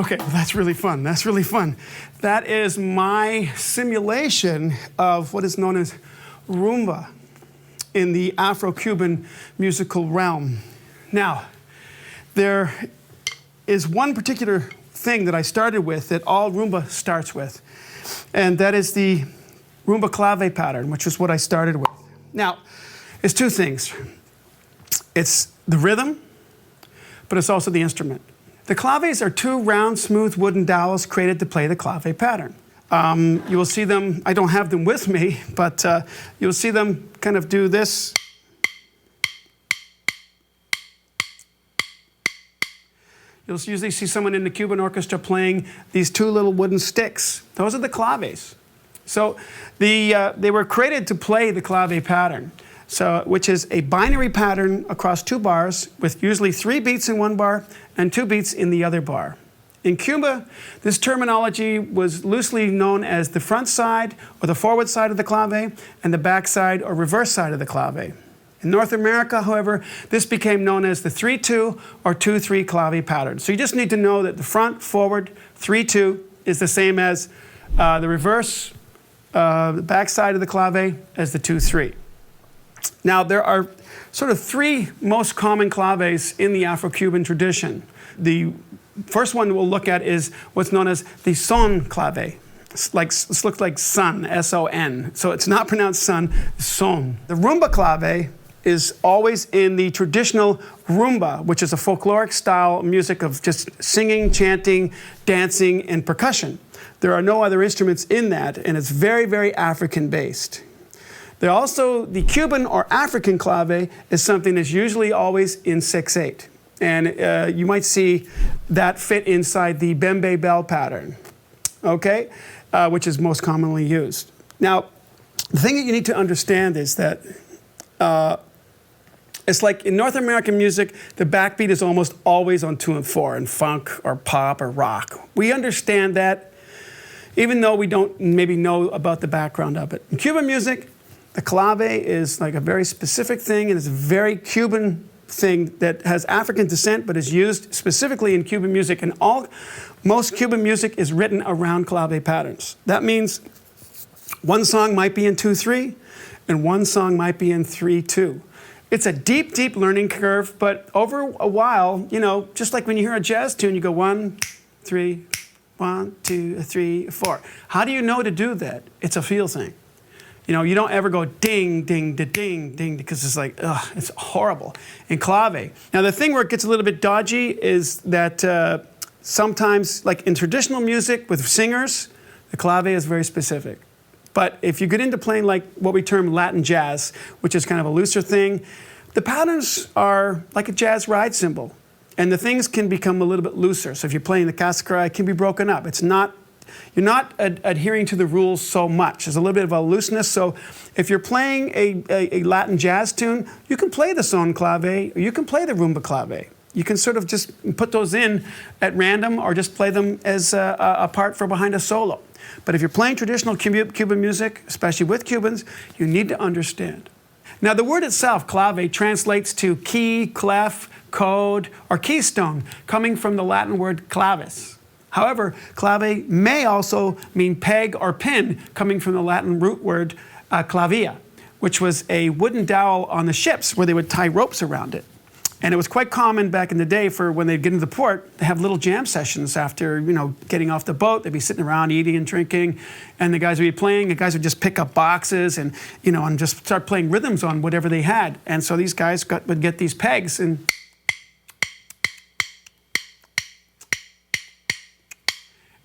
Okay, well, that's really fun. That's really fun. That is my simulation of what is known as rumba in the Afro-Cuban musical realm. Now, there is one particular thing that I started with that all rumba starts with, and that is the rumba clave pattern, which is what I started with. Now, it's two things. It's the rhythm, but it's also the instrument. The claves are two round, smooth wooden dowels created to play the clave pattern. You will see them, I don't have them with me, but you'll see them kind of do this. You'll usually see someone in the Cuban orchestra playing these two little wooden sticks. Those are the claves. So they were created to play the clave pattern, which is a binary pattern across two bars with usually 3 beats in one bar and 2 beats in the other bar. In Cuba, this terminology was loosely known as the front side or the forward side of the clave and the back side or reverse side of the clave. In North America, however, this became known as the 3-2 or 2-3 clave pattern. So you just need to know that the front, forward, 3-2 is the same as the reverse, the back side of the clave as the 2-3. Now, there are sort of 3 most common claves in the Afro-Cuban tradition. The first one we'll look at is what's known as the son clave. It looks like sun, S-O-N. So it's not pronounced sun, son. The rumba clave is always in the traditional rumba, which is a folkloric style music of just singing, chanting, dancing, and percussion. There are no other instruments in that, and it's very, very African-based. The Cuban or African clave is something that's usually always in 6/8. And you might see that fit inside the bembe bell pattern, okay, which is most commonly used. Now, the thing that you need to understand is that it's like in North American music, the backbeat is almost always on 2 and 4 in funk or pop or rock. We understand that, even though we don't maybe know about the background of it. In Cuban music, the clave is like a very specific thing, and it's a very Cuban thing that has African descent, but is used specifically in Cuban music. And most Cuban music is written around clave patterns. That means one song might be in 2-3, and one song might be in 3-2. It's a deep, deep learning curve, but over a while, you know, just like when you hear a jazz tune, you go 1, 3, 1, 2, 3, 4. How do you know to do that? It's a feel thing. You know, you don't ever go ding, ding, da, ding, ding, because it's like, ugh, it's horrible. In clave. Now, the thing where it gets a little bit dodgy is that sometimes, like in traditional music with singers, the clave is very specific. But if you get into playing like what we term Latin jazz, which is kind of a looser thing, the patterns are like a jazz ride cymbal. And the things can become a little bit looser. So if you're playing the cascara, it can be broken up. You're not adhering to the rules so much. There's a little bit of a looseness. So if you're playing a Latin jazz tune, you can play the son clave, or you can play the rumba clave. You can sort of just put those in at random or just play them as a part for behind a solo. But if you're playing traditional Cuban music, especially with Cubans, you need to understand. Now, the word itself, clave, translates to key, clef, code, or keystone, coming from the Latin word clavis. However, clave may also mean peg or pin, coming from the Latin root word clavia, which was a wooden dowel on the ships where they would tie ropes around it. And it was quite common back in the day for when they'd get into the port to have little jam sessions after, you know, getting off the boat. They'd be sitting around eating and drinking, and the guys would be playing. The guys would just pick up boxes and, you know, and just start playing rhythms on whatever they had. And so these guys would get these pegs and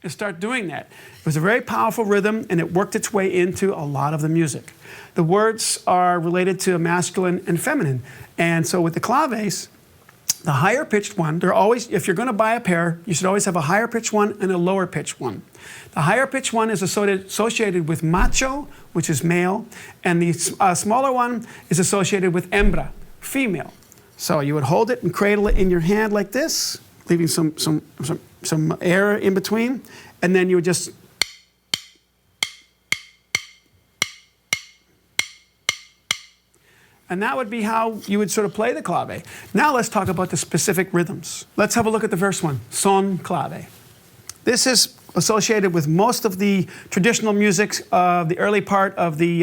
start doing that. It was a very powerful rhythm, and it worked its way into a lot of the music. The words are related to masculine and feminine. And so with the claves, the higher pitched one, they're always, if you're going to buy a pair, you should always have a higher pitched one and a lower pitched one. The higher pitched one is associated with macho, which is male, and the smaller one is associated with hembra, female. So you would hold it and cradle it in your hand like this, leaving some air in between, and then you would just and that would be how you would sort of play the clave. Now let's talk about the specific rhythms. Let's have a look at the first one, son clave. This is associated with most of the traditional music of the early part of the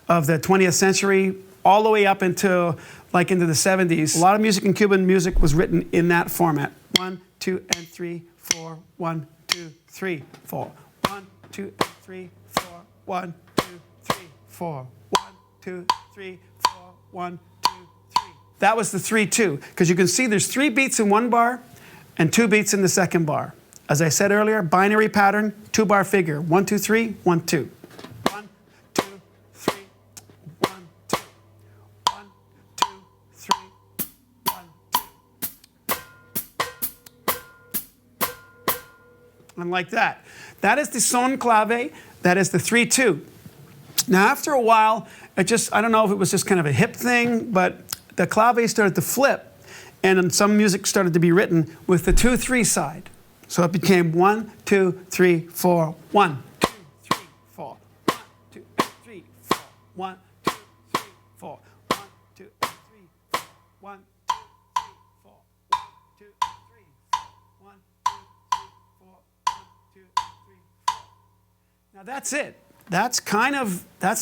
20th century, all the way up into into the 70s. A lot of music in Cuban music was written in that format. 1, 2, and 3, 4. 1, 2, 3, 4. 1, 2, and 3, 4. 1, 2, 3, 4. 1, 2, 3, 4. 1, 2, 3. That was the 3-2, because you can see there's 3 beats in one bar and 2 beats in the second bar. As I said earlier, binary pattern, 2-bar figure. 1, 2, 3, 1, 2. 1, 2, 3, 1, 2. 1, 2, 3, 1, 2. And like that. That is the son clave. That is the 3-2. Now, after a while, I don't know if it was just kind of a hip thing, but the clave started to flip, and then some music started to be written with the 2-3 side. So it became 1, 2, 3, 4, 1, 2, 3, 4, 1, 2, 3, 4, 1, 2, 3, 4, 1, 2, 3, 4, 1, 2, 3, 4, 1, 2, 3, 4, 1, 2, 3, 4, 1, 2, 3, 4. Now that's it. That's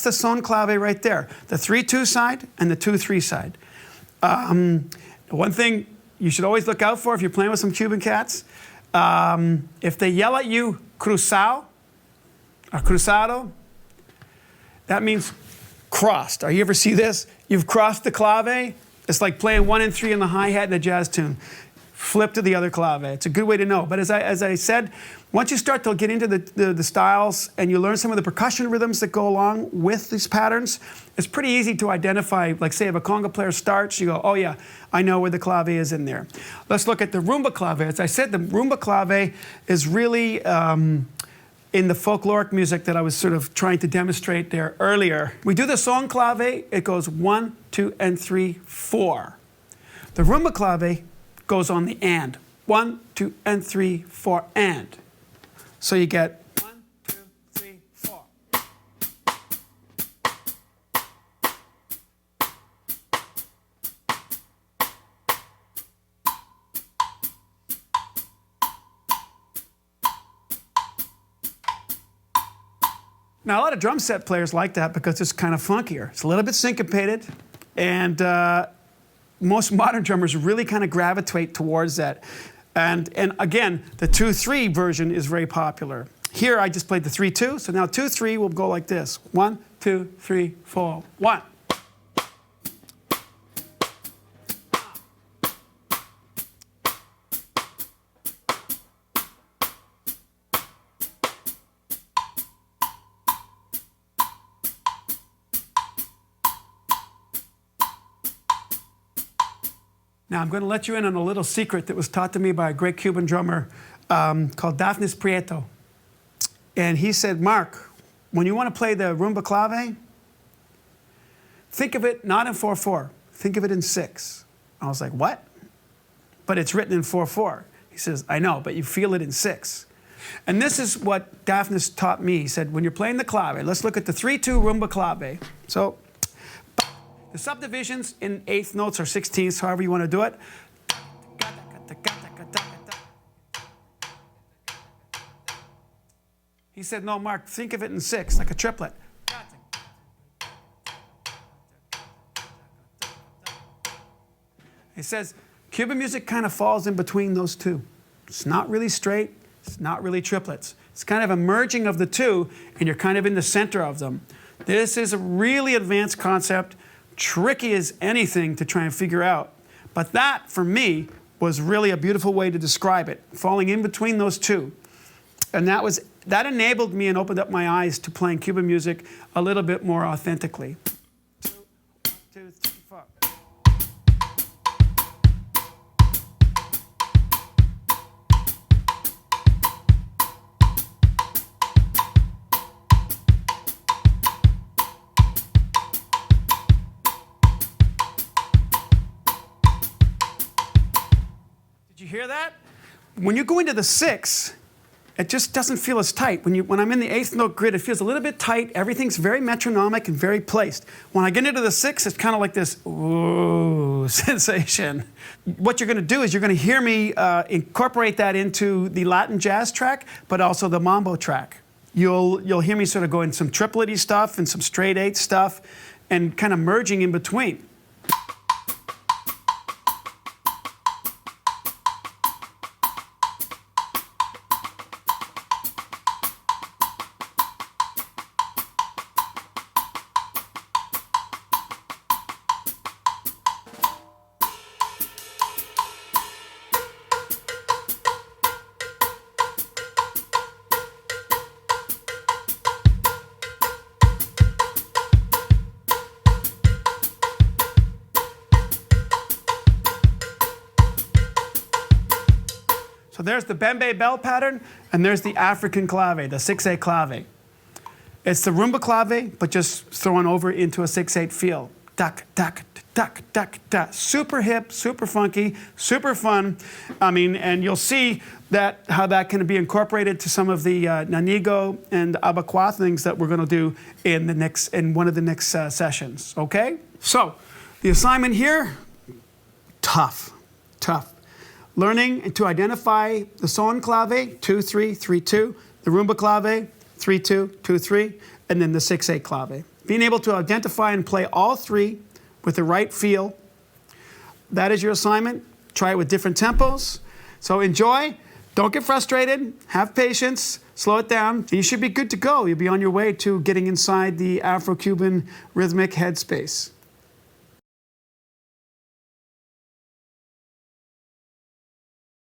the son clave right there. The 3-2 side and the 2-3 side. One thing you should always look out for if you're playing with some Cuban cats, if they yell at you cruzado or cruzado, that means crossed. Are you ever see this? You've crossed the clave. It's like playing 1 and 3 in the hi-hat in a jazz tune. Flip to the other clave. It's a good way to know. But as I said, once you start to get into the styles and you learn some of the percussion rhythms that go along with these patterns, it's pretty easy to identify, like say if a conga player starts, you go, oh yeah, I know where the clave is in there. Let's look at the rumba clave. As I said, the rumba clave is really in the folkloric music that I was sort of trying to demonstrate there earlier. We do the son clave, it goes 1, 2, and 3, 4. The rumba clave goes on the and. 1, 2, and 3, 4, and. So you get 1, 2, 3, 4. Now, a lot of drum set players like that because it's kind of funkier. It's a little bit syncopated, and most modern drummers really kind of gravitate towards that. And again, the 2-3 version is very popular. Here I just played the 3-2, so now 2-3 will go like this. 1, 2, 3, 4, 1. Now, I'm going to let you in on a little secret that was taught to me by a great Cuban drummer called Dafnis Prieto. And he said, Mark, when you want to play the rumba clave, think of it not in 4/4. Think of it in 6. I was like, what? But it's written in 4/4. He says, I know, but you feel it in 6. And this is what Dafnis taught me. He said, when you're playing the clave, let's look at the 3-2 rumba clave. So the subdivisions in 8th notes or 16ths, however you want to do it. He said, no, Mark, think of it in 6, like a triplet. He says, Cuban music kind of falls in between those two. It's not really straight, it's not really triplets. It's kind of a merging of the two, and you're kind of in the center of them. This is a really advanced concept, tricky as anything to try and figure out. But that, for me, was really a beautiful way to describe it, falling in between those two. And that enabled me and opened up my eyes to playing Cuban music a little bit more authentically. 2, 1, 2, 3, 4. Did you hear that? When you go into the 6, it just doesn't feel as tight. When I'm in the eighth note grid, it feels a little bit tight. Everything's very metronomic and very placed. When I get into the sixth, it's kind of like this ooh sensation. What you're going to do is you're going to hear me incorporate that into the Latin jazz track, but also the mambo track. You'll hear me sort of go in some triplety stuff and some straight eight stuff, and kind of merging in between. So there's the Bembe bell pattern, and there's the African clave, the 6/8 clave. It's the rumba clave, but just thrown over into a 6/8 feel. Duck, duck, duck, duck, duck. Super hip, super funky, super fun. I mean, and you'll see that how that can be incorporated to some of the Nanigo and Abaquá things that we're going to do in one of the next sessions. Okay? So the assignment here, tough. Learning to identify the son clave, 2-3, 3-2, the rumba clave, 3-2, 2-3, and then the 6/8 clave. Being able to identify and play all three with the right feel. That is your assignment. Try it with different tempos. So enjoy. Don't get frustrated. Have patience. Slow it down. You should be good to go. You'll be on your way to getting inside the Afro-Cuban rhythmic headspace.